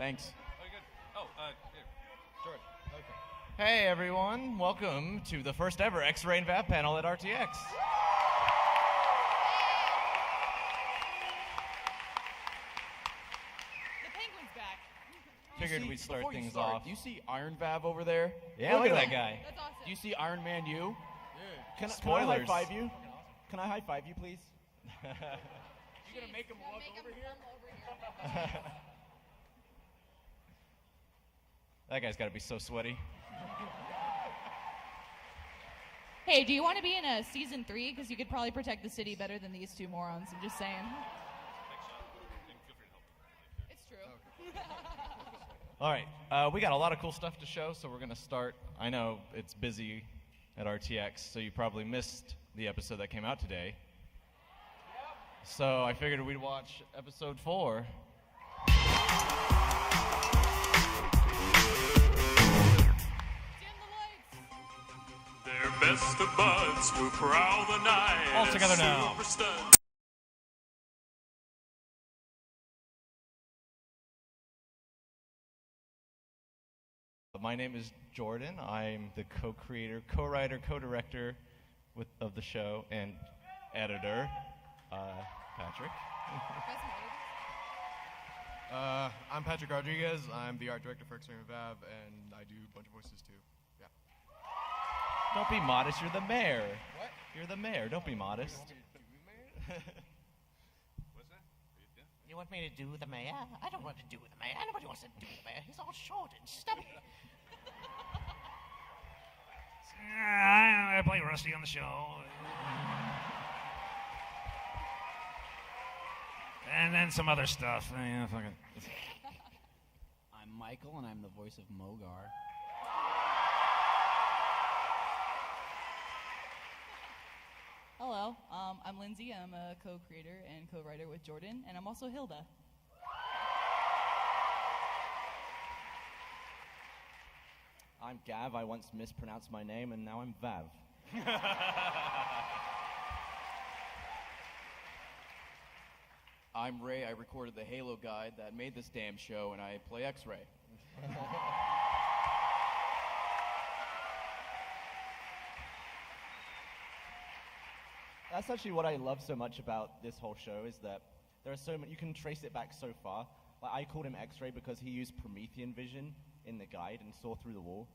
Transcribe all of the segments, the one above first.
Thanks. Oh, good. Oh, here. George. Okay. Hey everyone, welcome to the first ever X-Ray and VAP panel at RTX. The penguin's back. Figured we'd start Before you things start, off. Do you see Iron Vav over there? Yeah, look at that guy. That's awesome. Do you see Iron Man U? Can I Spoilers. high five you? Can I high five you, please? You gonna make him walk over here? That guy's got to be so sweaty. Hey, do you want to be in a season 3? Because you could probably protect the city better than these two morons. I'm just saying. It's true. All right, we got a lot of cool stuff to show, so we're going to start. I know it's busy at RTX, so you probably missed the episode that came out today. So I figured we'd watch episode 4. Dim the lights. They're best of buds who prowl the night. All together now. Super studs. My name is Jordan. I'm the co-creator, co-writer, co-director of the show and editor. Patrick. I'm Patrick Rodriguez. I'm the art director for X-Ray and Vav, and I do a bunch of voices too. Yeah. Don't be modest. You're the mayor. What? You're the mayor. Don't be modest. What's that? You want me to do the mayor? I don't want to do the mayor. Nobody wants to do the mayor. He's all short and stubby. I play Rusty on the show. And then some other stuff. Yeah, fuck it. I'm Michael, and I'm the voice of Mogar. Hello, I'm Lindsay. I'm a co-creator and co-writer with Jordan, and I'm also Hilda. I'm Gav. I once mispronounced my name, and now I'm Vav. I'm Ray. I recorded the Halo guide that made this damn show, and I play X-Ray. That's actually what I love so much about this whole show is that there are so many, you can trace it back so far. Like I called him X-Ray because he used Promethean vision in the guide and saw through the wall.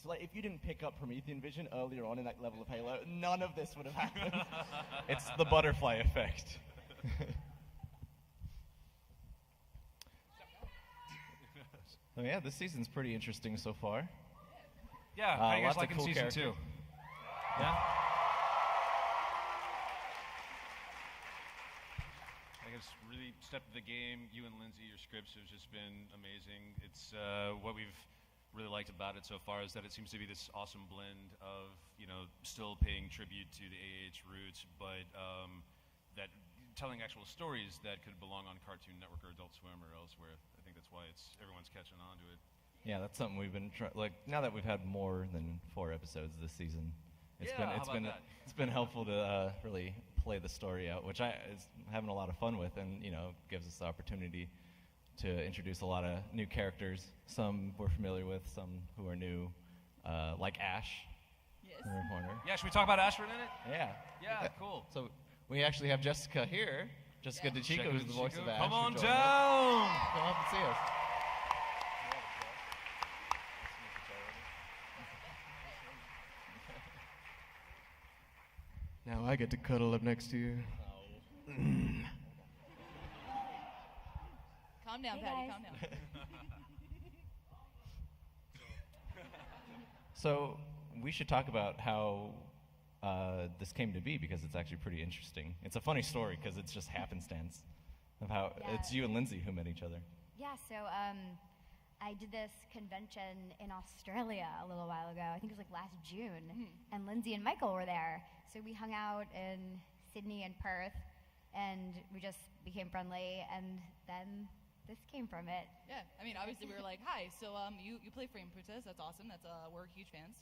So like if you didn't pick up Promethean vision earlier on in that level of Halo, none of this would have happened. It's the butterfly effect. So yeah, this season's pretty interesting so far. Yeah, how you guys lots of liking cool season characters. 2? Yeah. I guess really stepped the game. You and Lindsay, your scripts have just been amazing. It's what we've really liked about it so far is that it seems to be this awesome blend of, still paying tribute to the AH roots, but that telling actual stories that could belong on Cartoon Network or Adult Swim or elsewhere. I think that's why everyone's catching on to it. Yeah, that's something we've been now that we've had more than 4 episodes this season. It's been helpful to really play the story out, which is having a lot of fun with, and gives us the opportunity to introduce a lot of new characters. Some we're familiar with, some who are new, like Ash. Yes. In the corner. Yeah, should we talk about Ash for a minute? Yeah. Yeah, cool. So we actually have Jessica here. Jessica DeChico, who's the voice of Ash. Come on who joined us. down! Come up and see us. Now I get to cuddle up next to you. Calm down, Patty. Calm down. So we should talk about how this came to be, because it's actually pretty interesting. It's a funny story because it's just happenstance of how it's you and Lindsay who met each other. Yeah, so I did this convention in Australia a little while ago. I think it was like last June, and Lindsay and Michael were there. So we hung out in Sydney and Perth, and we just became friendly, and then this came from it. Yeah, I mean, obviously we were like, hi, so you play Frame Princess, that's awesome, we're huge fans.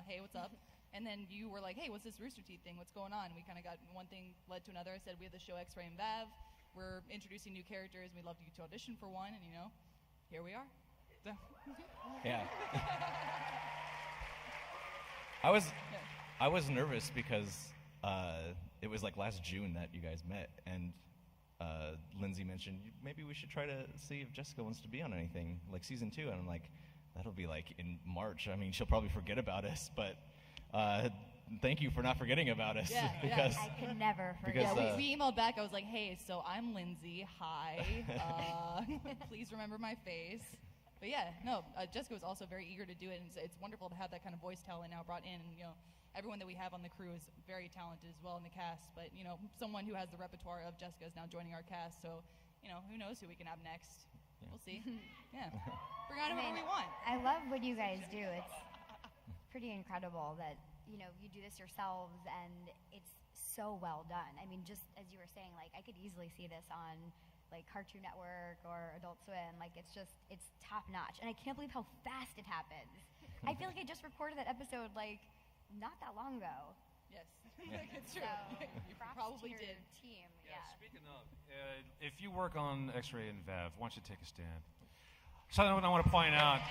Hey, what's up? And then you were like, hey, what's this Rooster Teeth thing? What's going on? We kind of got one thing led to another. I said, we have the show X-Ray and Vav. We're introducing new characters, and we'd love you to audition for one, and here we are. Yeah. I was nervous because it was like last June that you guys met, and Lindsay mentioned maybe we should try to see if Jessica wants to be on anything like season 2, and I'm like, that'll be like in March. I mean, she'll probably forget about us, but thank you for not forgetting about us. Yeah, because I could never forget. because, Yeah, we emailed back. I was like, hey, so I'm Lindsay. Hi. Please remember my face. But yeah, no, Jessica was also very eager to do it, and it's wonderful to have that kind of voice talent now brought in. And, everyone that we have on the crew is very talented as well in the cast. But, someone who has the repertoire of Jessica is now joining our cast. So, who knows who we can have next. Yeah. We'll see. Yeah. Bring on whoever we want. I love what you guys do. It's pretty incredible that, you do this yourselves, and it's so well done. I mean, just as you were saying, like, I could easily see this on, like, Cartoon Network or Adult Swim. Like, it's top notch. And I can't believe how fast it happens. I feel like I just recorded that episode, like, not that long ago. Yes. Yeah. It's true. So, You props probably to your did. team. Yeah, speaking of, if you work on X-Ray and Vav, why don't you take a stand? Something I want to point out.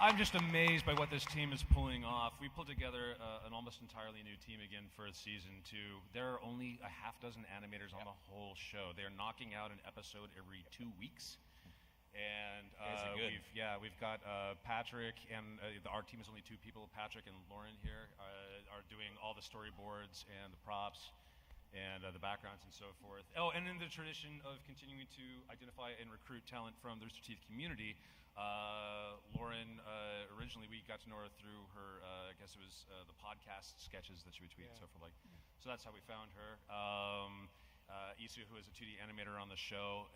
I'm just amazed by what this team is pulling off. We pulled together an almost entirely new team again for season 2. There are only a half dozen animators on the whole show. They're knocking out an episode every 2 weeks. And we've got Patrick, and our team is only 2 people. Patrick and Lauren here are doing all the storyboards and the props and the backgrounds and so forth. Oh, and in the tradition of continuing to identify and recruit talent from the Rooster Teeth community, Lauren, originally we got to know her through her, I guess it was the podcast sketches that she would tweet and so forth. So that's how we found her. Isu, who is a 2D animator on the show.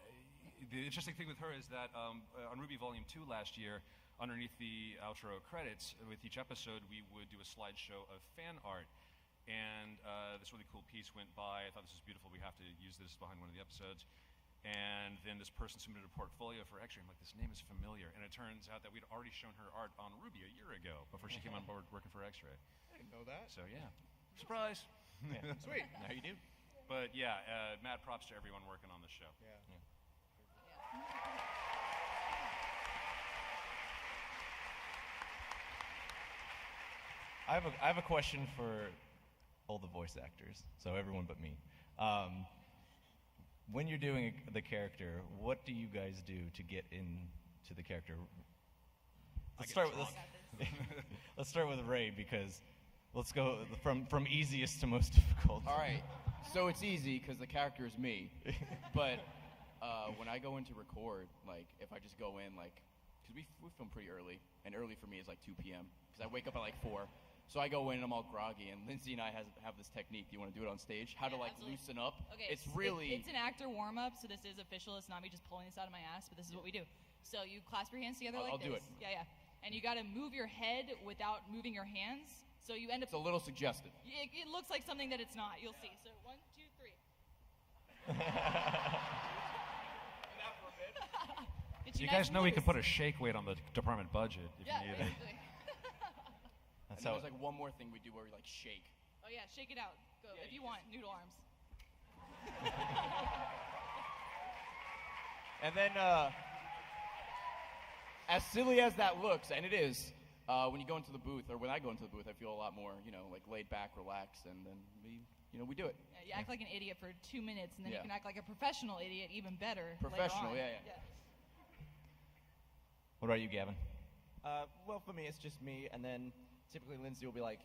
The interesting thing with her is that on RWBY Volume 2 last year, underneath the outro credits, with each episode, we would do a slideshow of fan art. And this really cool piece went by. I thought this was beautiful. We have to use this behind one of the episodes. And then this person submitted a portfolio for X-Ray. I'm like, this name is familiar. And it turns out that we'd already shown her art on RWBY a year ago before she came on board working for X-Ray. I didn't know that. So yeah, surprise. Yeah. Sweet. Now you do. But yeah, mad props to everyone working on the show. Yeah. I have a question for all the voice actors, so everyone but me. When you're doing the character, what do you guys do to get into the character? Let's start with Ray, because let's go from easiest to most difficult. All right, so it's easy because the character is me. But when I go in to record, like if I just go in, like, because we film pretty early, and early for me is like 2 p.m. because I wake up at like 4. So I go in and I'm all groggy, and Lindsay and I have this technique. Do you want to do it on stage? How to like absolutely. loosen up? Okay, it's really it's an actor warm up, so this is official. It's not me just pulling this out of my ass, but this is what we do. So you clasp your hands together like I'll this. do it. Yeah. And you got to move your head without moving your hands. So you end up. It's a little suggestive. It looks like something that it's not. You'll see. So 1, 2, 3. You guys know we can put a shake weight on the department budget if you need it. Basically. And there's like one more thing we do where we like shake. Oh yeah, shake it out. Go if you want noodle arms. And then, as silly as that looks, and it is, when you go into the booth, or when I go into the booth, I feel a lot more, like laid back, relaxed, and then we do it. Yeah, you act like an idiot for 2 minutes, and then you can act like a professional idiot even better. Professional, later on. yeah. What about you, Gavin? Well, for me, it's just me, and then typically Lindsay will be like,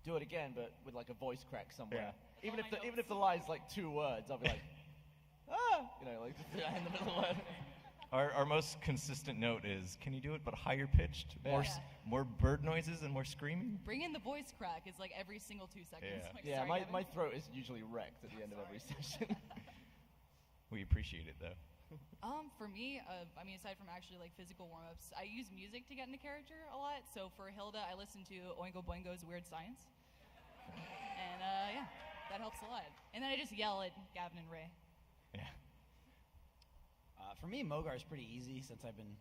do it again, but with like a voice crack somewhere. Yeah. Even if the line's like 2 words, I'll be like, like just in the middle of it. Our most consistent note is, can you do it but higher pitched? More bird noises and more screaming? Bring in the voice crack. It's like every single 2 seconds. Yeah. Like, Yeah, sorry, my Gavin. throat is usually wrecked at the end of every session. We appreciate it, though. For me, aside from actually like physical warm-ups, I use music to get into character a lot. So for Hilda, I listen to Oingo Boingo's Weird Science. And that helps a lot. And then I just yell at Gavin and Ray. Yeah. For me, Mogar is pretty easy since I've been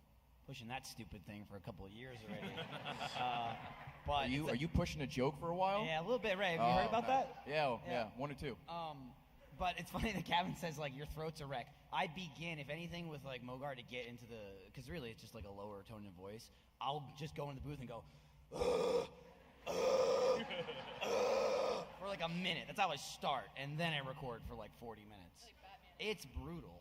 pushing that stupid thing for a couple of years already. Are you pushing a joke for a while? Yeah, a little bit, right? Have you heard about that? Yeah, 1 or 2. But it's funny that Kevin says, like, your throat's a wreck. I begin, if anything, with, like, Mogar to get into the... Because really, it's just, like, a lower tone of voice. I'll just go in the booth and go... for, like, a minute. That's how I start. And then I record for, like, 40 minutes. It's brutal.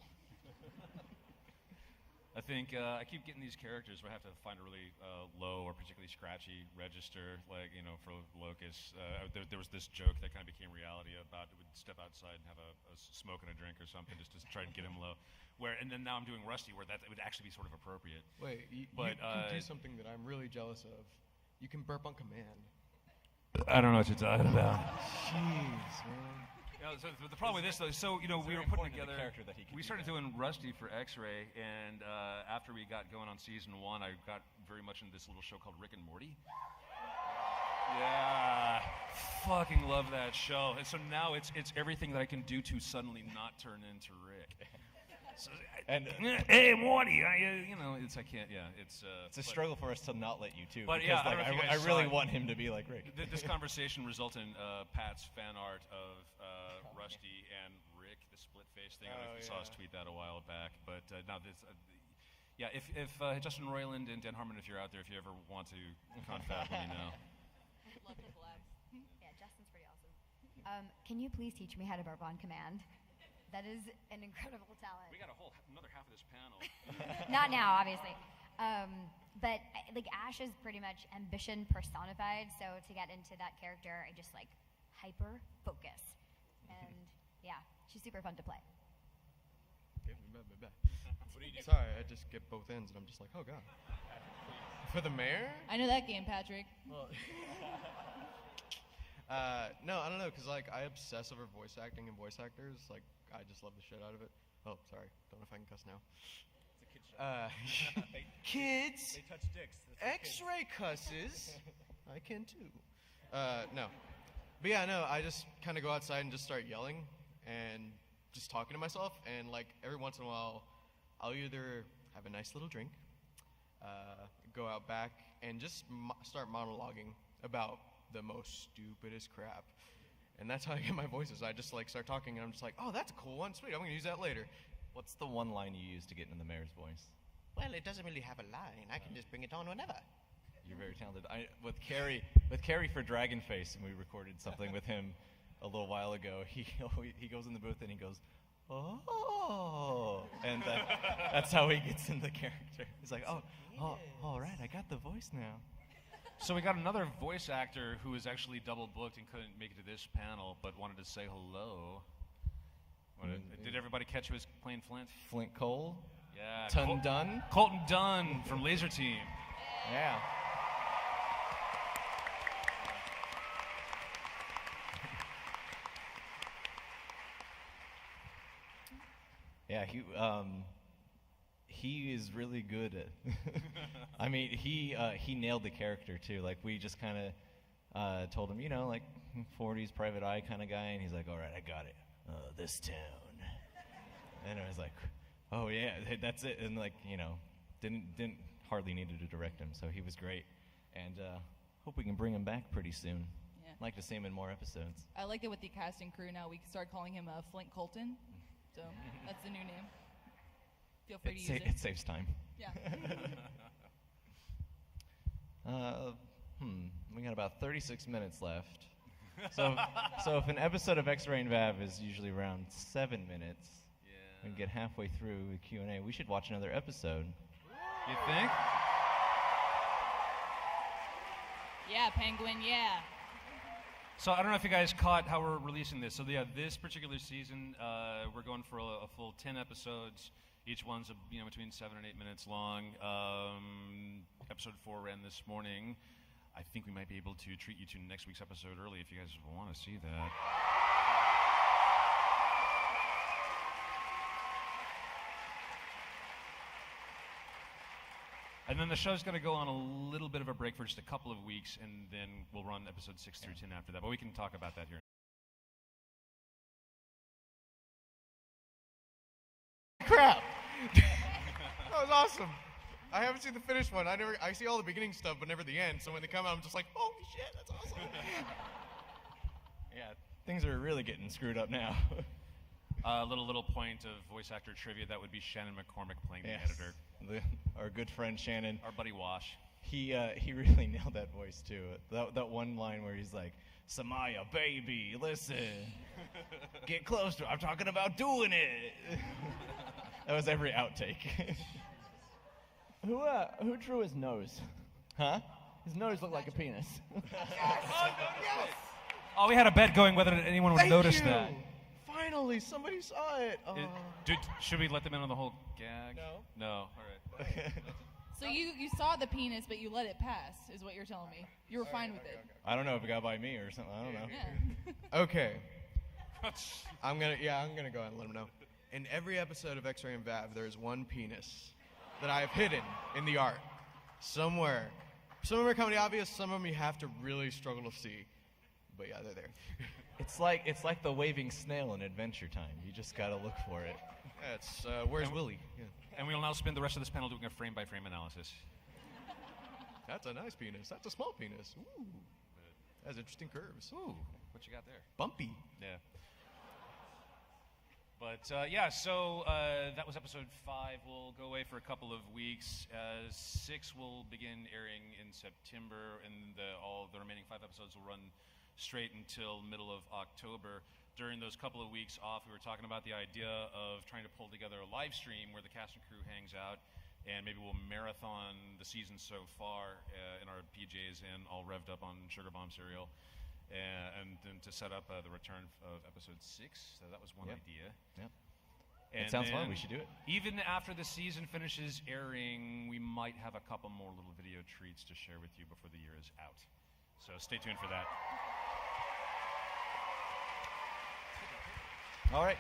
I think I keep getting these characters where I have to find a really low or particularly scratchy register, like, you know, for Locust. There was this joke that kind of became reality about it would step outside and have a smoke and a drink or something just to try and get him low. And then now I'm doing Rusty, where that it would actually be sort of appropriate. Wait, you can do something that I'm really jealous of. You can burp on command. I don't know what you're talking about. Jeez, man. So the problem with this, though, we were putting together. We started doing Rusty for X-Ray, and after we got going on season 1, I got very much into this little show called Rick and Morty. Yeah, fucking love that show. And so now it's everything that I can do to suddenly not turn into Rick. So, hey Morty, I can't. Yeah, it's a struggle for us to not let you too. But because, yeah, I really want him to be like Rick. This conversation resulted in Pat's fan art of Rusty and Rick, the split face thing. I don't know if you saw us tweet that a while back. But now this, if Justin Roiland and Dan Harmon, if you're out there, if you ever want to confab, let me know. Love to collab. Yeah, Justin's pretty awesome. Can you please teach me how to burp on command? That is an incredible talent. We got another half of this panel. Not now, obviously. But like Ash is pretty much ambition personified. So to get into that character, I just like hyper focus, and yeah, she's super fun to play. Sorry, I just get both ends, and I'm just like, oh god. For the mayor? I know that game, Patrick. Well, no, I don't know, because like I obsess over voice acting and voice actors. Like I just love the shit out of it. Oh, sorry, don't know if I can cuss now. It's a kid's show. Kids. They touch dicks. X-ray cusses. I can too. No, but yeah, no. I just kind of go outside and just start yelling and just talking to myself. And like every once in a while, I'll either have a nice little drink, go out back, and just start monologuing about the most stupidest crap. And that's how I get my voices. I just like start talking, and I'm just like, oh, that's a cool one. Sweet, I'm gonna use that later. What's the one line you use to get into the mayor's voice? Well, it doesn't really have a line. I can just bring it on whenever. You're very talented. With Carrie for Dragonface, and we recorded something with him a little while ago. He goes in the booth and he goes, oh, and that's how he gets in the character. He's like, oh, all right, I got the voice now. So we got another voice actor who was actually double booked and couldn't make it to this panel, but wanted to say hello. Did everybody catch who was playing Flint? Flint Cole? Yeah. Dunn? Colton Dunn from Laser Team. Yeah. Yeah, he is really good at. I mean, he nailed the character too. Like we just kind of told him, like 40s private eye kind of guy, and he's like, "All right, I got it. This town." And I was like, "Oh yeah, that's it." And like didn't hardly needed to direct him, so he was great. And hope we can bring him back pretty soon. Yeah. I'd like to see him in more episodes. I like that with the casting crew now. We can start calling him Flint Colton. So that's the new name. Feel free to use it. It saves time. Yeah. We got about 36 minutes left. So if an episode of X-Ray and Vav is usually around 7 minutes, and get halfway through the Q&A, we should watch another episode. You think? Yeah, Penguin, yeah. So I don't know if you guys caught how we're releasing this. So yeah, this particular season, we're going for a full 10 episodes. Each one's between 7 and 8 minutes long. Episode 4 ran this morning. I think we might be able to treat you to next week's episode early if you guys want to see that. And then the show's going to go on a little bit of a break for just a couple of weeks, and then we'll run episode 6 through 10 after that. But we can talk about that here. Crap! That was awesome. I haven't seen the finished one. I see all the beginning stuff, but never the end. So when they come out, I'm just like, holy shit, that's awesome. Yeah, things are really getting screwed up now. Little point of voice actor trivia, that would be Shannon McCormick playing the editor. Our good friend Shannon. Our buddy Wash. He really nailed that voice too. That one line where he's like, Samaya, baby, listen. Get closer. I'm talking about doing it. That was every outtake. Who drew his nose? Huh? His nose looked like a penis. Oh, we had a bet going whether anyone would notice that. Finally, somebody saw it. Should we let them in on the whole gag? No. No. All right. So you saw the penis, but you let it pass, is what you're telling me. You were fine with it. I don't know if it got by me or something. I don't know. Yeah. Okay. I'm gonna go ahead and let him know. In every episode of X-Ray and Vav, there is one penis that I have hidden in the art somewhere. Some of them are comedy obvious. Some of them you have to really struggle to see. But yeah, they're there. It's like the waving snail in Adventure Time. You just gotta look for it. Yeah, it's Where's Willie? Yeah. And we will now spend the rest of this panel doing a frame-by-frame analysis. That's a nice penis. That's a small penis. Ooh. Has interesting curves. Ooh. What you got there? Bumpy. Yeah. But so that was episode 5. We'll go away for a couple of weeks. 6 will begin airing in September, and all the remaining 5 episodes will run straight until middle of October. During those couple of weeks off, we were talking about the idea of trying to pull together a live stream where the cast and crew hangs out, and maybe we'll marathon the season so far in our PJs and all revved up on Sugar Bomb cereal, and then to set up the return of episode 6. So that was one idea. Yep. And it sounds fun. We should do it. Even after the season finishes airing, we might have a couple more little video treats to share with you before the year is out. So stay tuned for that. All right.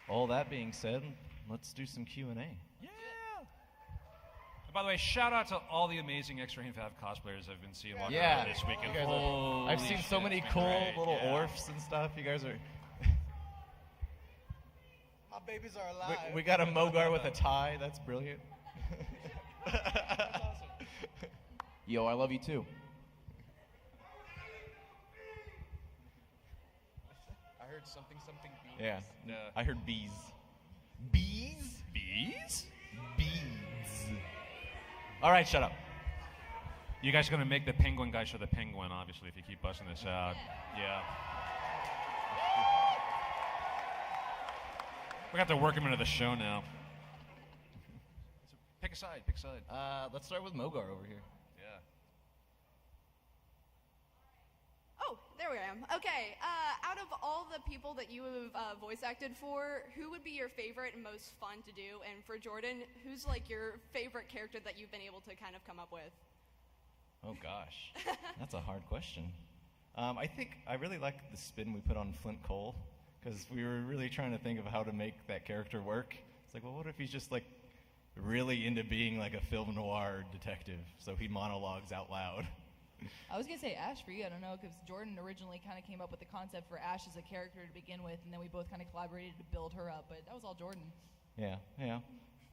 All that being said, let's do some Q&A. Yeah. And by the way, shout out to all the amazing X-Ray and Vav cosplayers I've been seeing walking around this weekend. I've seen so many cool little orphs and stuff. You guys are. My babies are alive. We got a Mogar with a tie. That's brilliant. That's awesome. Yo, I love you too. I heard something bees. Yeah. I heard bees. Bees? Bees? Bees. All right, shut up. You guys are going to make the penguin guy show the penguin, obviously, if you keep busting this out. Yeah. We got to work him into the show now. So pick a side. Let's start with Mogar over here. Yeah. Oh, there we am. Okay, out of all the people that you have voice acted for, who would be your favorite and most fun to do? And for Jordan, who's like your favorite character that you've been able to kind of come up with? Oh gosh, that's a hard question. I think I really like the spin we put on Flint Cole, because we were really trying to think of how to make that character work. It's like, well, what if he's just like really into being like a film noir detective, so he monologues out loud. I was going to say Ash for you. I don't know, because Jordan originally kind of came up with the concept for Ash as a character to begin with, and then we both kind of collaborated to build her up, but that was all Jordan. Yeah.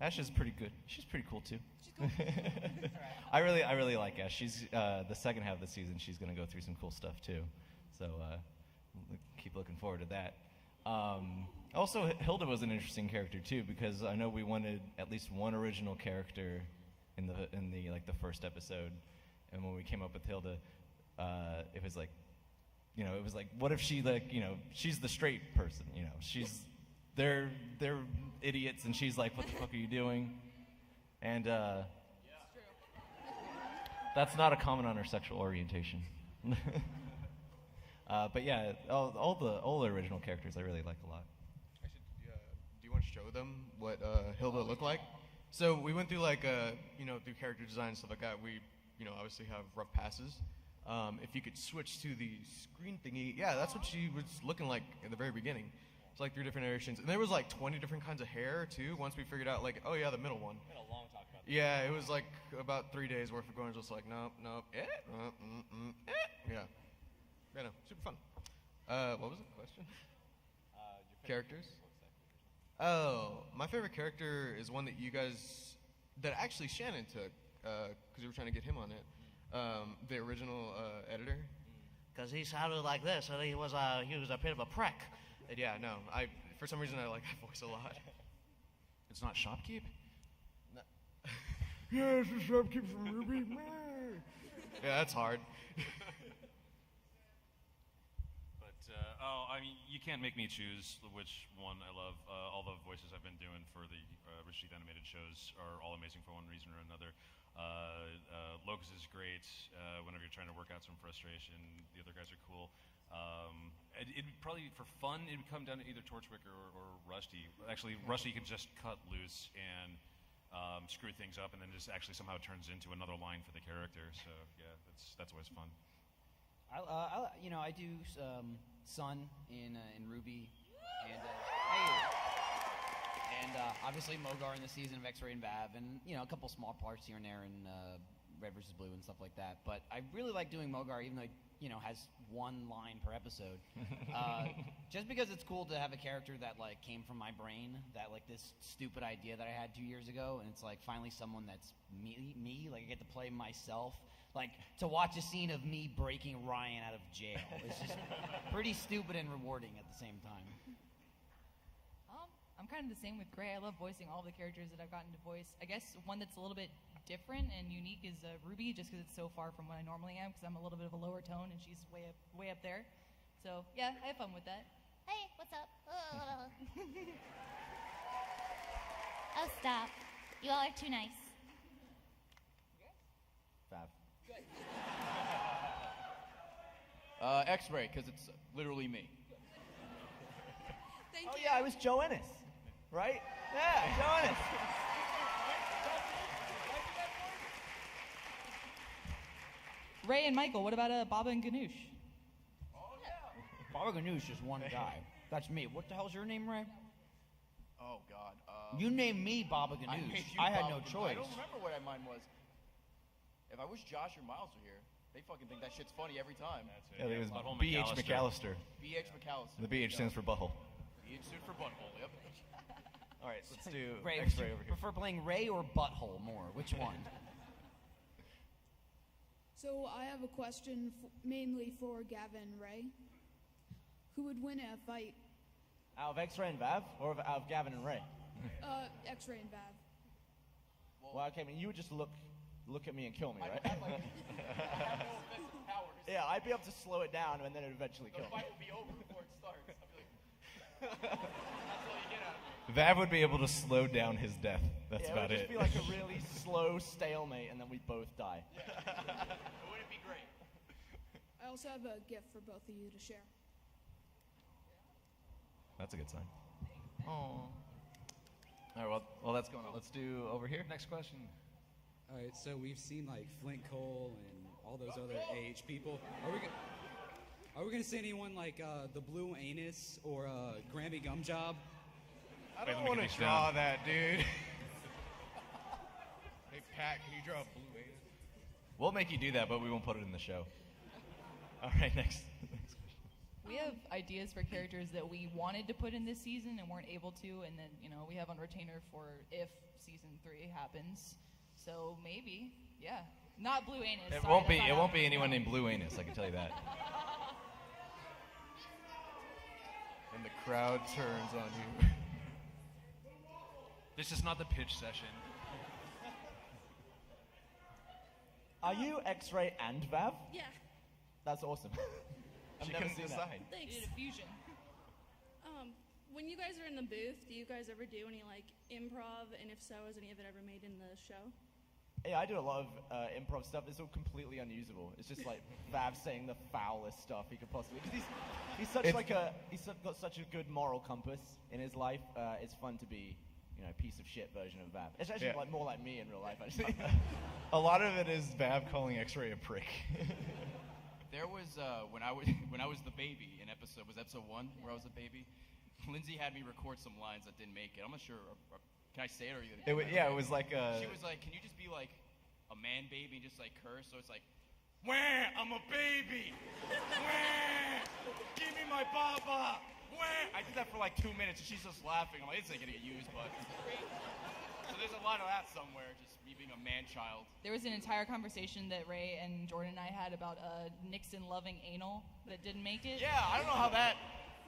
Ash is pretty good. She's pretty cool too. She's cool. I really like Ash. She's the second half of the season. She's going to go through some cool stuff too. So keep looking forward to that. Also, Hilda was an interesting character too, because I know we wanted at least one original character in the like the first episode, and when we came up with Hilda, it was like, what if she she's the straight person, they're idiots, and she's like, what the fuck are you doing? And that's not a comment on her sexual orientation. But yeah, all the original characters I really like a lot. Actually, do you want to show them what Hilda looked like? So we went through through character design and stuff like that. We, obviously have rough passes. If you could switch to the screen thingy, yeah, that's what she was looking like at the very beginning. It's like 3 different iterations, and there was like 20 different kinds of hair too. Once we figured out, the middle one. We had a long talk about that. Yeah, it was like about 3 days worth of going just like nope, yeah. Yeah, no, super fun. What was the question? Your Characters? Oh, my favorite character is one that you guys that actually Shannon took, because we were trying to get him on it. The original editor. Because he sounded like this, and he was a bit of a prick. And yeah, no, for some reason I like that voice a lot. It's not Shopkeep? No. Yeah, it's a Shopkeep from Ruby. Yeah, that's hard. I mean, you can't make me choose which one I love. All the voices I've been doing for the Rooster Teeth animated shows are all amazing for one reason or another. Locus is great whenever you're trying to work out some frustration. The other guys are cool. It'd probably, for fun, it would come down to either Torchwick or Rusty. Actually, Rusty could just cut loose and screw things up, and then just actually somehow turns into another line for the character. So yeah, that's always fun. I do Sun in Ruby, and obviously Mogar in the season of X-Ray and Vav, and a couple small parts here and there in Red vs. Blue and stuff like that. But I really like doing Mogar, even though he has one line per episode, just because it's cool to have a character that came from my brain, that this stupid idea that I had 2 years ago, and it's finally someone that's me. I get to play myself. To watch a scene of me breaking Ryan out of jail. It's just pretty stupid and rewarding at the same time. I'm kind of the same with Gray. I love voicing all the characters that I've gotten to voice. I guess one that's a little bit different and unique is Ruby, just because it's so far from what I normally am, because I'm a little bit of a lower tone and she's way up there. So, yeah, I have fun with that. Hey, what's up? Oh, stop. You all are too nice. Fab. X-Ray, because it's literally me. Thank Oh you. yeah, I was Joe Ennis, right? Yeah, Joe Ennis. Ray and Michael, what about Baba and Ganoush? Baba Ganoush is one guy. That's me. What the hell's your name, Ray? Oh, God. You named me Baba Ganoush. I had no choice. I don't remember what mine was. If I wish Josh or Miles were here, they fucking think that shit's funny every time. Yeah, it was Butthole B.H. McAllister. McAllister. B.H. McAllister. The B.H. stands for butthole. B.H. stood for butthole, yep. All right, let's do Ray, X-Ray would over you here. prefer playing Ray or Butthole more? Which one? So I have a question mainly for Gavin and Ray. Who would win in a fight? Out of X-Ray and Vav, or out of Gavin and Ray? X-Ray and Vav. Well, okay, I mean, you would just look at me and kill me, right? I have no offensive powers. Yeah, I'd be able to slow it down and then it'd eventually kill The me. fight will be over before it starts. I'll be like, that's all you get out of me. Vav would be able to slow down his death. That's Yeah, about it would it. just be like a really slow stalemate and then we both die. It wouldn't be great. I also have a gift for both of you to share. That's a good sign. Oh. All right, well, that's going on. Let's do over here. Next question. All right, so we've seen Flint Cole and all those other AH people. Are we gonna see anyone like the Blue Anus or Grammy Gumjob? I don't want to draw that, dude. Hey, Pat, can you draw a blue anus? We'll make you do that, but we won't put it in the show. All right, next question. We have ideas for characters that we wanted to put in this season and weren't able to, and then we have on retainer for if season 3 happens. So maybe, yeah, not Blue Anus. It sorry, won't that's be. not It won't be happening. anyone named Blue Anus. I can tell you that. And the crowd turns on you. This is not the pitch session. Are you X-Ray and Vav? Yeah. That's awesome. I've She never couldn't seen decide. that. We did a fusion. When you guys are in the booth, do you guys ever do any improv? And if so, has any of it ever made in the show? Yeah, I do a lot of improv stuff. It's all completely unusable. It's just like Vav saying the foulest stuff he could possibly. Because he's such got such a good moral compass in his life. It's fun to be, a piece of shit version of Vav. It's actually more like me in real life, actually. A lot of it is Vav calling X-Ray a prick. There was when I was the baby in episode 1 where I was a baby. Lindsay had me record some lines that didn't make it. I'm not sure. Can I say it or you? It was like. She was like, "Can you just be like a man baby and just curse?" So it's like, "Wah, I'm a baby. Wah, give me my papa. Wah." I did that for 2 minutes and she's just laughing. I'm like, "This ain't gonna get used, but." So there's a lot of that somewhere, just me being a man-child. There was an entire conversation that Ray and Jordan and I had about Nixon loving anal that didn't make it. Yeah, I don't know how that...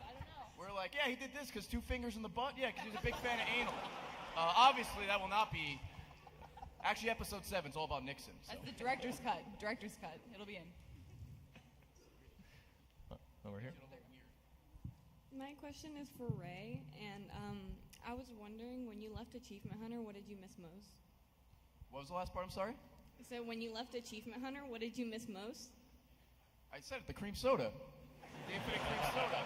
I don't know. We're like, yeah, he did this because 2 fingers in the butt? Yeah, because he's a big fan of anal. Obviously, that will not be... Actually, episode 7 is all about Nixon. So. That's the director's cut. Director's cut. It'll be in. Over here. My question is for Ray, and I was wondering, when you left Achievement Hunter, what did you miss most? What was the last part? I'm sorry? So when you left Achievement Hunter, what did you miss most? I said it, the cream soda. The infinite cream soda.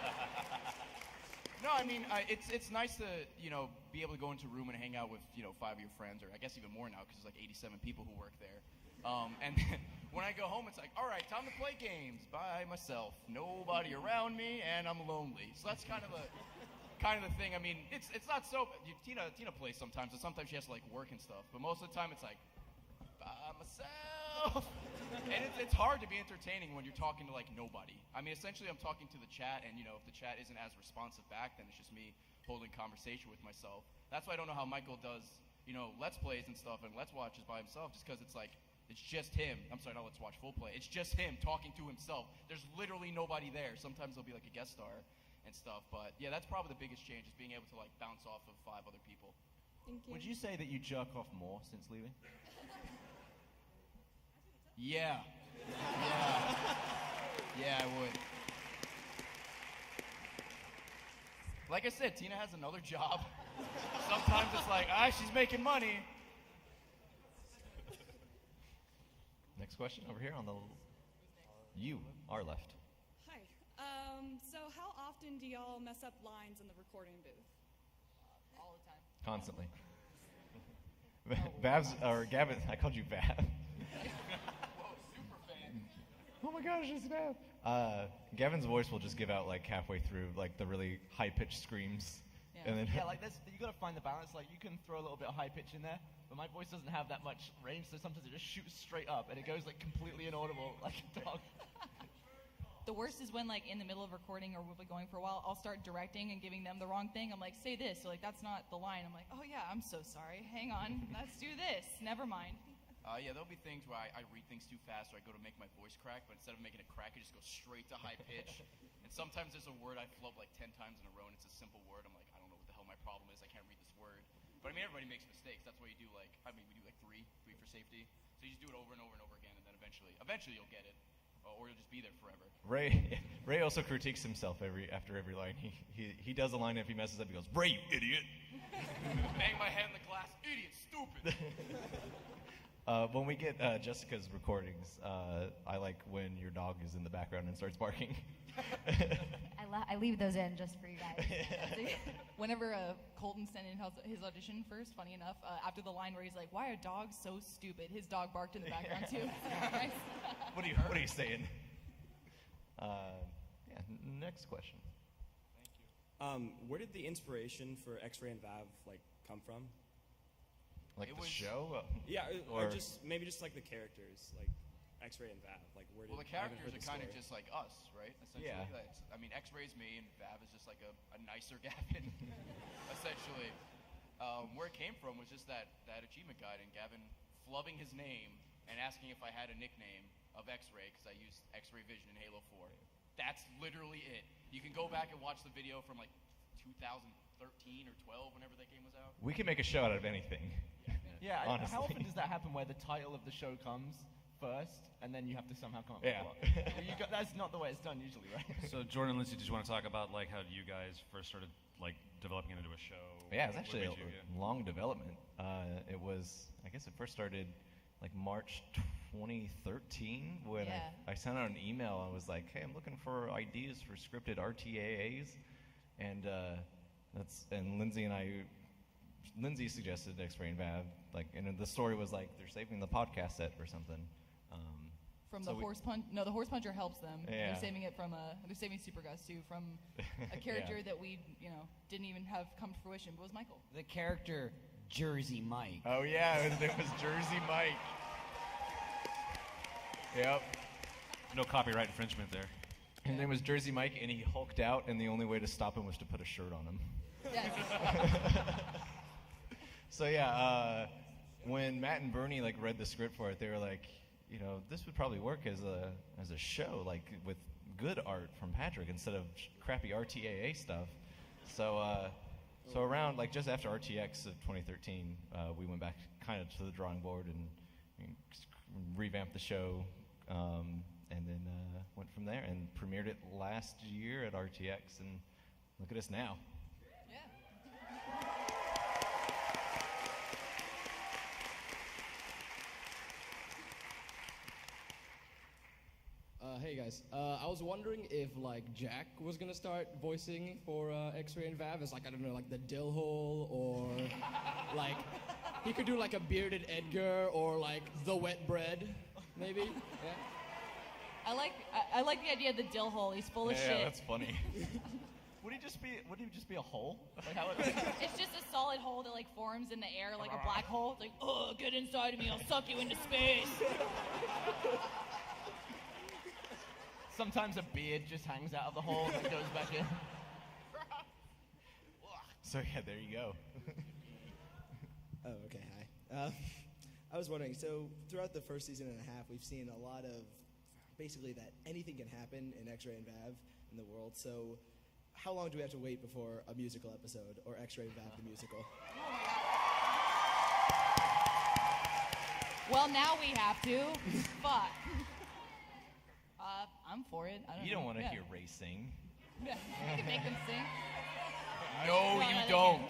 No, I mean, it's nice to, be able to go into a room and hang out with, 5 of your friends, or I guess even more now, because there's like 87 people who work there. And then when I go home, it's like, all right, time to play games by myself. Nobody around me, and I'm lonely. So that's kind of the thing. I mean, it's not so. Tina plays sometimes, and sometimes she has to like work and stuff. But most of the time, it's like by myself. And it's hard to be entertaining when you're talking to like nobody. I mean, essentially, I'm talking to the chat, and if the chat isn't as responsive back, then it's just me holding conversation with myself. That's why I don't know how Michael does, Let's Plays and stuff and Let's Watches by himself, just because it's like. It's just him. I'm sorry, not Let's Watch Full Play. It's just him talking to himself. There's literally nobody there. Sometimes there'll be like a guest star and stuff. But yeah, that's probably the biggest change, is being able to like bounce off of 5 other people. Thank you. Would you say that you jerk off more since leaving? Yeah. Yeah, I would. Like I said, Tina has another job. Sometimes it's like, she's making money. Next question over here on the our left. Hi. So how often do y'all mess up lines in the recording booth? All the time. Constantly. Gavin, I called you Vav. Whoa, super fan. Oh my gosh, it's Vav. Gavin's voice will just give out like halfway through, like the really high-pitched screams. Yeah. And then like you got to find the balance. Like you can throw a little bit of high pitch in there, but my voice doesn't have that much range, so sometimes it just shoots straight up and it goes like completely inaudible, like a dog. The worst is when, like, in the middle of recording or we'll be going for a while, I'll start directing and giving them the wrong thing. I'm like, say this. So, like, that's not the line. I'm like, oh, yeah, I'm so sorry. Hang on. Let's do this. Never mind. Yeah, there'll be things where I read things too fast, or I go to make my voice crack, but instead of making it crack, it just goes straight to high pitch. And sometimes there's a word I flub like 10 times in a row, and it's a simple word. I'm like, I don't know what the hell my problem is. I can't read this word. But, I mean, everybody makes mistakes. That's why you do, like, we do, like, three for safety. So you just do it over and over and over again, and then eventually you'll get it. Or you'll just be there forever. Ray also critiques himself after every line. He does a line, and if he messes up, he goes, "Ray, you idiot!" Bang my head in the glass. Idiot, stupid. When we get Jessica's recordings, I like when your dog is in the background and starts barking. I leave those in just for you guys. Whenever Colton sent in his audition first, funny enough, after the line where he's like, "Why are dogs so stupid?" his dog barked in the background too. Nice. What are you saying? Next question. Thank you. Where did the inspiration for X-Ray and Vav come from? Like the show? Yeah, or just maybe just like the characters, like X-Ray and Vav. Well, the characters are kind of just like us, right? Essentially, yeah. X-Ray's me, and Vav is just like a nicer Gavin, essentially. Where it came from was just that achievement guide, and Gavin flubbing his name and asking if I had a nickname of X-Ray, because I used X-Ray vision in Halo 4. That's literally it. You can go back and watch the video from like 2013 or 12, whenever that game was out. We can make a show out of anything. Yeah, honestly. How often does that happen where the title of the show comes first, and then you have to somehow come up Yeah. with a plot? That's not the way it's done usually, right? So Jordan and Lindsay, did you want to talk about like how you guys first started like developing it into a show? Yeah, it's actually a long development. It was, I guess it first started like March 2013 when I sent out an email. I was like, hey, I'm looking for ideas for scripted RTAs, and Lindsay suggested X-Ray and Vav, and the story was like they're saving the podcast set or something. From the horse punch? No, the horse puncher helps them. Yeah. They're saving it from they're saving Super Gus too from a character that we didn't even have come to fruition. But it was Michael. The character Jersey Mike. Oh yeah, it was Jersey Mike. Yep. No copyright infringement there. His name was Jersey Mike, and he hulked out, and the only way to stop him was to put a shirt on him. Yes. So yeah, when Matt and Bernie like read the script for it, they were like, this would probably work as a show, like with good art from Patrick instead of crappy RTAA stuff. So around like just after RTX of 2013, we went back kind of to the drawing board and revamped the show, and then went from there and premiered it last year at RTX, and look at us now. Hey guys, I was wondering if like Jack was gonna start voicing for X-Ray and Vav as like, I don't know, like the dill hole, or like he could do like a bearded Edgar or like the wet bread, maybe. Yeah. I like the idea of the dill hole. He's full of shit. Yeah, that's funny. Would he just be a hole? Like how It's just a solid hole that like forms in the air like a black hole. It's like, oh, get inside of me, I'll suck you into space. Sometimes a beard just hangs out of the hole and goes back in. So yeah, there you go. Oh, okay, hi. I was wondering, so throughout the first season and a half, we've seen a lot of, basically that anything can happen in X-Ray and Vav in the world, so how long do we have to wait before a musical episode, or X-Ray and Vav the musical? Well, now we have to. Fuck. I'm for it. You don't want to hear Ray sing. Yeah, I can make them sing. No, you don't.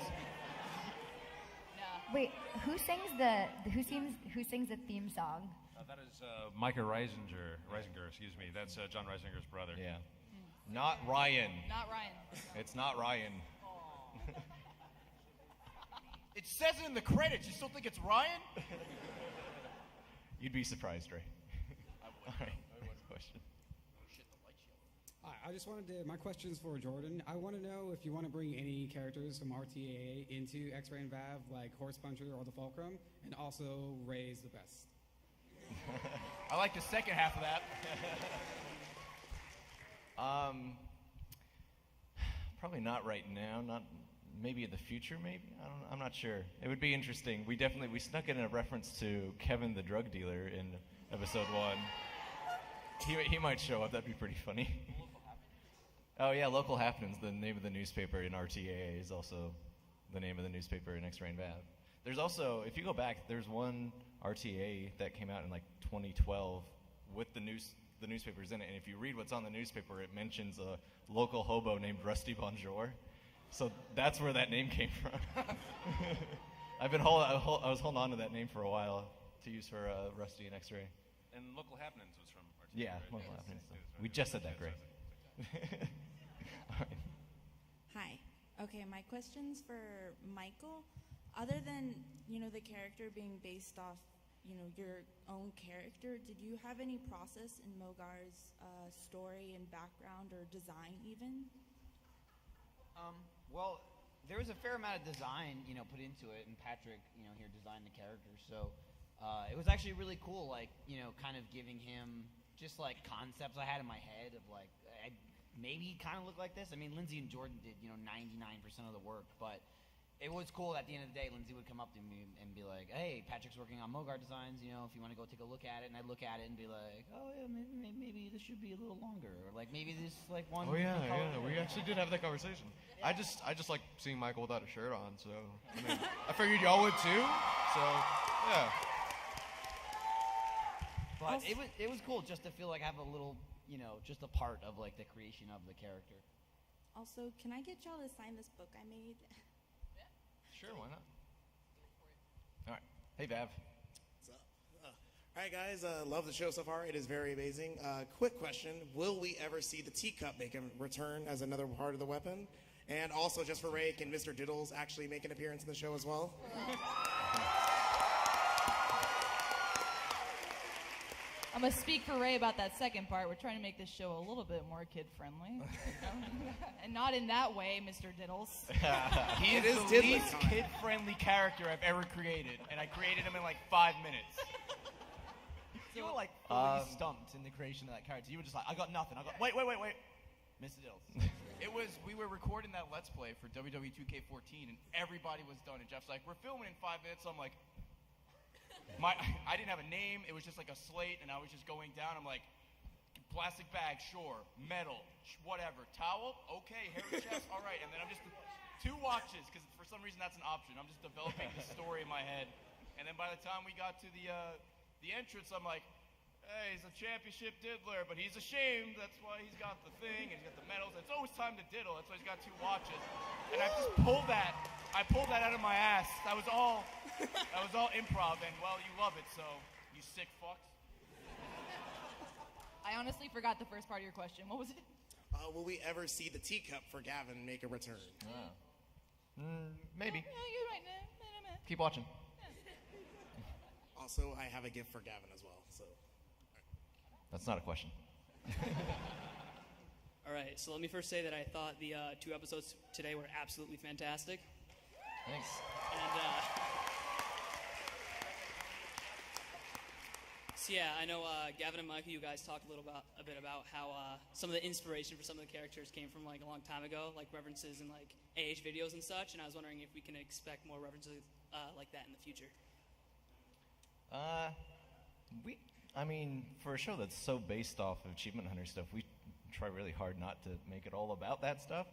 Wait, who sings the theme song? That is Micah Reisinger, excuse me. That's John Reisinger's brother. Yeah. Not Ryan. Not Ryan. It's not Ryan. It says it in the credits. You still think it's Ryan? You'd be surprised, Ray. All right. Next question. I just wanted to, my question's for Jordan. I want to know if you want to bring any characters from RTAA into X-Ray and Vav, like Horse Puncher or the Fulcrum, and also Ray's the best. I like the second half of that. Probably not right now. Not maybe in the future. Maybe I'm not sure. It would be interesting. We snuck in a reference to Kevin the drug dealer in episode 1. He might show up. That'd be pretty funny. Oh yeah, Local Happenings, the name of the newspaper in RTAA, is also the name of the newspaper in X-Ray and Vav. There's also, if you go back, there's one RTA that came out in like 2012 with the newspapers in it, and if you read what's on the newspaper, it mentions a local hobo named Rusty Bonjour. So that's where that name came from. I was holding on to that name for a while to use for Rusty and X-Ray. And Local Happenings was from RTX. Yeah, right? Local Happenings. We just said that, Gray. Hi. Okay, my question's for Michael. Other than, the character being based off, your own character, did you have any process in Mogar's story and background or design even? Well, there was a fair amount of design, put into it, and Patrick, here designed the character. So it was actually really cool, like, kind of giving him just like concepts I had in my head of like, maybe kind of look like this. I mean, Lindsay and Jordan did, 99% of the work, but it was cool at the end of the day. Lindsay would come up to me and be like, hey, Patrick's working on Mogar designs, if you want to go take a look at it. And I'd look at it and be like, oh, yeah, maybe this should be a little longer. Or like, maybe this, like, one. Oh, yeah. We actually did have that conversation. Yeah. I just like seeing Michael without a shirt on, so, I figured y'all would too, so, yeah. But it was cool just to feel like I have a little, just a part of like the creation of the character. Also, can I get y'all to sign this book I made? Sure, why not? All right. Hey, Vav. What's up? All right, guys. Love the show so far. It is very amazing. Quick question. Will we ever see the teacup make a return as another part of the weapon? And also, just for Ray, can Mr. Diddles actually make an appearance in the show as well? I'm going to speak for Ray about that second part. We're trying to make this show a little bit more kid-friendly. And not in that way, Mr. Diddles. He is the least kid-friendly character I've ever created, and I created him in like 5 minutes. You were like fully stumped in the creation of that character. You were just like, I got nothing. Wait. Mr. Dills. We were recording that Let's Play for WWE 2K14, and everybody was done. And Jeff's like, "We're filming in 5 minutes." So I'm like, I didn't have a name. It was just like a slate, and I was just going down. I'm like, plastic bag, sure. Metal, whatever. Towel, okay. Hairy chest, all right. And then I'm just 2 watches, because for some reason that's an option. I'm just developing the story in my head. And then by the time we got to the entrance, I'm like, hey, he's a championship diddler, but he's ashamed. That's why he's got the thing, and he's got the medals. It's always time to diddle. That's why he's got 2 watches. And I just pulled that. I pulled that out of my ass. That was all improv, and, well, you love it, so you sick fucks. I honestly forgot the first part of your question. What was it? Will we ever see the teacup for Gavin make a return? Maybe. Yeah, you're right. Keep watching. Also, I have a gift for Gavin as well. So. That's not a question. All right, so let me first say that I thought the 2 episodes today were absolutely fantastic. Thanks. And so yeah, I know Gavin and Michael, you guys talked a bit about how some of the inspiration for some of the characters came from like a long time ago, like references in like AH videos and such. And I was wondering if we can expect more references like that in the future. I mean, for a show that's so based off of Achievement Hunter stuff, we try really hard not to make it all about that stuff.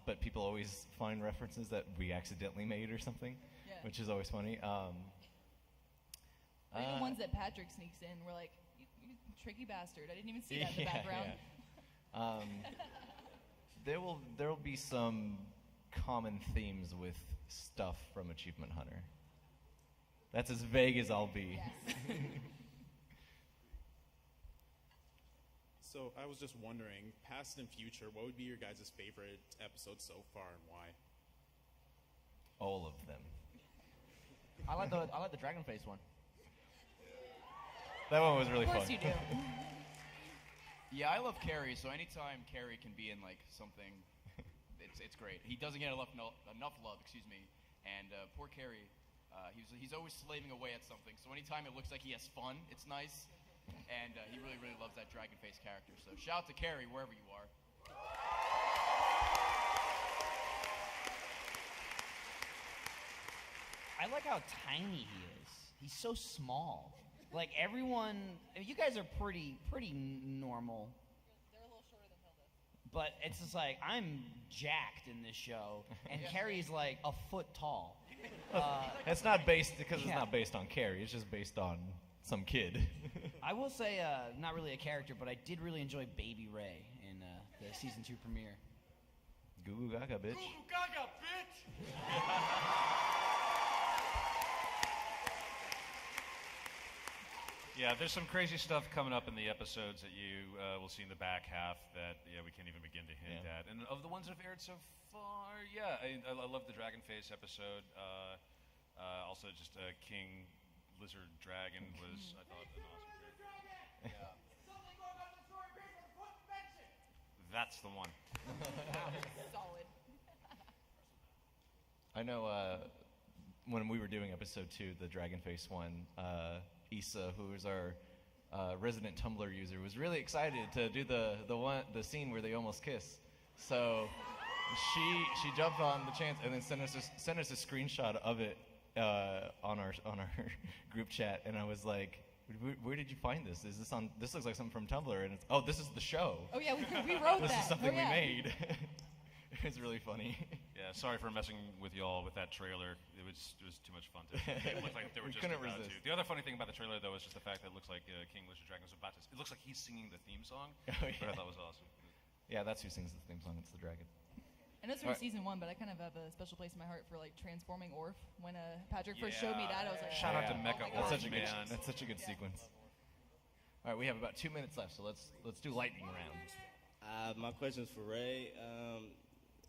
But people always find references that we accidentally made or something, which is always funny. Or even ones that Patrick sneaks in. We're like, you tricky bastard. I didn't even see that in the background. Yeah. There will be some common themes with stuff from Achievement Hunter. That's as vague as I'll be. Yes. So I was just wondering, past and future, what would be your guys' favorite episodes so far, and why? All of them. I like the Dragon Face one. That one was really fun. Of course you do. Yeah, I love Carrie, so anytime Carrie can be in like something, it's great. He doesn't get enough love, and poor Carrie, he's always slaving away at something. So anytime it looks like he has fun, it's nice, and he really, really loves that Dragon Face character. So shout out to Carrie wherever you are. I like how tiny he is. He's so small. Like everyone, you guys are pretty normal. They're a little shorter than Hilda. But it's just like, I'm jacked in this show, and Carrie's like a foot tall. It's not based, because it's not based on Carrie, it's just based on some kid. I will say, not really a character, but I did really enjoy Baby Ray in the season 2 premiere. Goo goo gaga, bitch. Goo goo gaga, bitch! Yeah, there's some crazy stuff coming up in the episodes that you will see in the back half that we can't even begin to hint at. And of the ones that have aired so far, I love the Dragon Face episode. Also, just King Lizard Dragon was, I thought, an awesome character. That's the one. Solid. I know when we were doing episode 2, the Dragon Face one, Issa, who is our resident Tumblr user, was really excited to do the scene where they almost kiss. So she jumped on the chance and then sent us a screenshot of it on our group chat, and I was like, where did you find this? Is this on? This looks like something from Tumblr, and it's this is the show. Oh yeah, we wrote this that. This is something we made. It was really funny. Yeah, sorry for messing with y'all with that trailer. It was too much fun. It looked like they were just couldn't about resist. to. The other funny thing about the trailer, though, is just the fact that it looks like King Lizard Dragon was about to. It looks like he's singing the theme song, which I thought was awesome. Yeah, that's who sings the theme song. It's the dragon. I know it's from season 1, but I kind of have a special place in my heart for like transforming Orf. When Patrick first showed me that, I was like, shout out to Mecha Orf, man. That's such a good sequence. All right, we have about 2 minutes left, so let's do lightning round. My question's for Ray.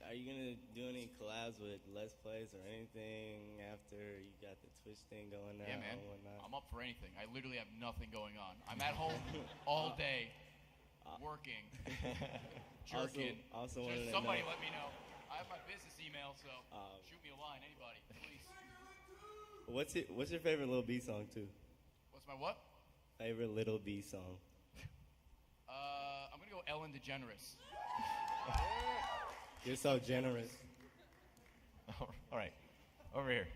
Are you gonna do any collabs with Let's Plays or anything after you got the Twitch thing going now? Yeah, man. And whatnot? I'm up for anything. I literally have nothing going on. I'm at home all day, working, jerking. Also wanted to somebody know. let me know. I have my business email, so shoot me a line, anybody, please. What's your favorite Lil B song too? What's my what? Favorite Little B song. I'm gonna go real Ellen DeGeneres. You're so generous. All right, over here.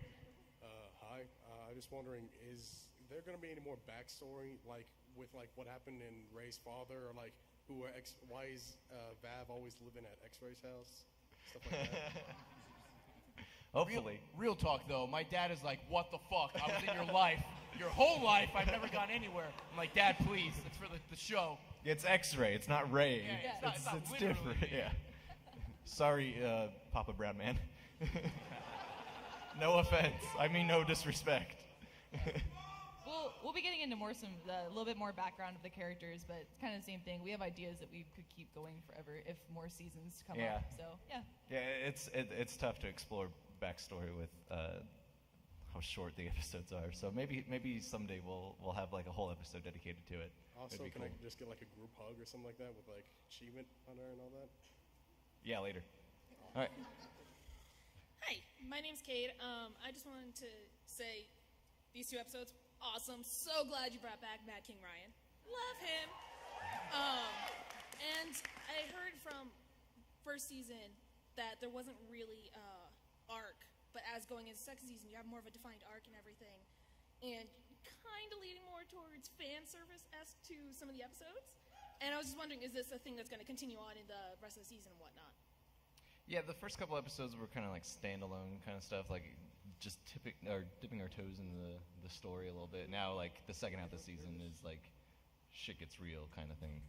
Hi. I'm just wondering, is there going to be any more backstory, like with like what happened in Ray's father, or like why is Vav always living at X-Ray's house, stuff like that? Hopefully. Real talk though, my dad is like, what the fuck? I was in your life, your whole life. I've never gone anywhere. I'm like, Dad, please. It's for the show. It's X-Ray. It's not Ray. Yeah, it's not it's literally different. me. Yeah. Sorry, Papa Brown Man. No offense. I mean no disrespect. We'll be getting into a little bit more background of the characters, but it's kind of the same thing. We have ideas that we could keep going forever if more seasons come up. So yeah. Yeah, it's tough to explore backstory with how short the episodes are. So maybe someday we'll have like a whole episode dedicated to it. Also, It'd be can cool. I just get like a group hug or something like that with like achievement hunter and all that? Yeah, later. All right. Hi, my name's Cade. I just wanted to say these 2 episodes, awesome. So glad you brought back Mad King Ryan. Love him. And I heard from first season that there wasn't really arc, but as going into second season, you have more of a defined arc and everything, and kind of leading more towards fan service as to some of the episodes. And I was just wondering, is this a thing that's going to continue on in the rest of the season and whatnot? Yeah, the first couple episodes were kind of like standalone kind of stuff, like just dipping our toes in the story a little bit. Now, like the second half of the season is like shit gets real kind of thing.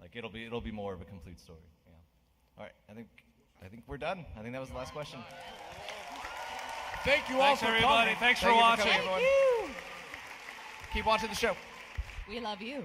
Like it'll be more of a complete story. Yeah. All right, I think we're done. I think that was the last question. Thank you all Thanks, for everybody. coming. Thanks for watching. Keep watching the show. We love you.